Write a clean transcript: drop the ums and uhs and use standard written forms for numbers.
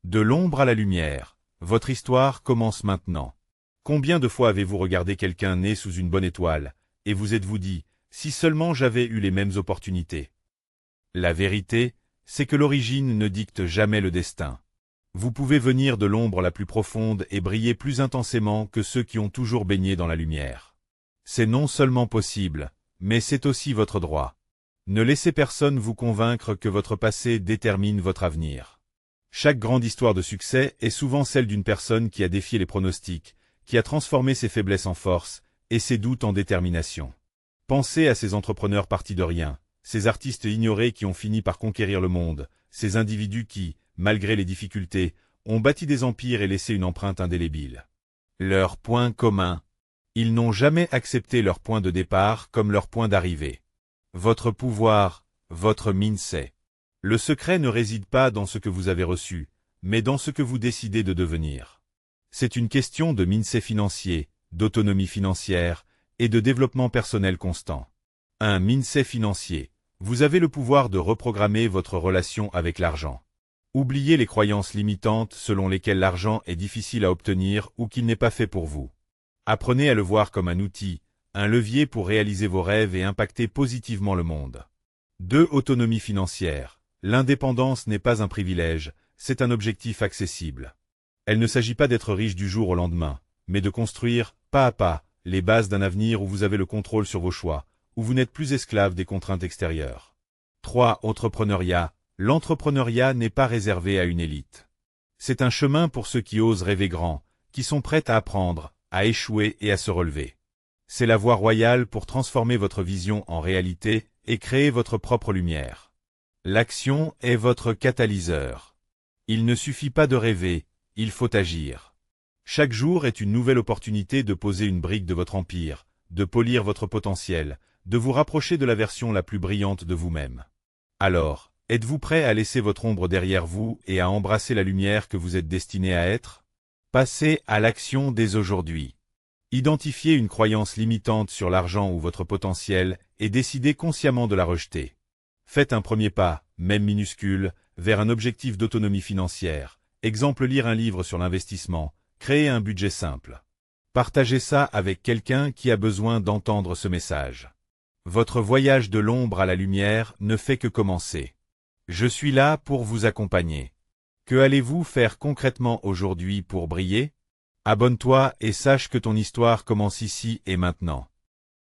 De l'ombre à la lumière, votre histoire commence maintenant. Combien de fois avez-vous regardé quelqu'un né sous une bonne étoile, et vous êtes-vous dit, si seulement j'avais eu les mêmes opportunités? La vérité, c'est que l'origine ne dicte jamais le destin. Vous pouvez venir de l'ombre la plus profonde et briller plus intensément que ceux qui ont toujours baigné dans la lumière. C'est non seulement possible, mais c'est aussi votre droit. Ne laissez personne vous convaincre que votre passé détermine votre avenir. Chaque grande histoire de succès est souvent celle d'une personne qui a défié les pronostics, qui a transformé ses faiblesses en force et ses doutes en détermination. Pensez à ces entrepreneurs partis de rien, ces artistes ignorés qui ont fini par conquérir le monde, ces individus qui, malgré les difficultés, ont bâti des empires et laissé une empreinte indélébile. Leur point commun: ils n'ont jamais accepté leur point de départ comme leur point d'arrivée. Votre pouvoir, votre mindset. Le secret ne réside pas dans ce que vous avez reçu, mais dans ce que vous décidez de devenir. C'est une question de mindset financier, d'autonomie financière et de développement personnel constant. Un mindset financier. Vous avez le pouvoir de reprogrammer votre relation avec l'argent. Oubliez les croyances limitantes selon lesquelles l'argent est difficile à obtenir ou qu'il n'est pas fait pour vous. Apprenez à le voir comme un outil, un levier pour réaliser vos rêves et impacter positivement le monde. 2. Autonomie financière. L'indépendance n'est pas un privilège, c'est un objectif accessible. Elle ne s'agit pas d'être riche du jour au lendemain, mais de construire, pas à pas, les bases d'un avenir où vous avez le contrôle sur vos choix, où vous n'êtes plus esclave des contraintes extérieures. 3. Entrepreneuriat. L'entrepreneuriat n'est pas réservé à une élite. C'est un chemin pour ceux qui osent rêver grand, qui sont prêts à apprendre, à échouer et à se relever. C'est la voie royale pour transformer votre vision en réalité et créer votre propre lumière. L'action est votre catalyseur. Il ne suffit pas de rêver, il faut agir. Chaque jour est une nouvelle opportunité de poser une brique de votre empire, de polir votre potentiel, de vous rapprocher de la version la plus brillante de vous-même. Alors, êtes-vous prêt à laisser votre ombre derrière vous et à embrasser la lumière que vous êtes destiné à être? Passez à l'action dès aujourd'hui. Identifiez une croyance limitante sur l'argent ou votre potentiel et décidez consciemment de la rejeter. Faites un premier pas, même minuscule, vers un objectif d'autonomie financière. Exemple: lire un livre sur l'investissement, créer un budget simple. Partagez ça avec quelqu'un qui a besoin d'entendre ce message. Votre voyage de l'ombre à la lumière ne fait que commencer. Je suis là pour vous accompagner. Que allez-vous faire concrètement aujourd'hui pour briller? Abonne-toi et sache que ton histoire commence ici et maintenant.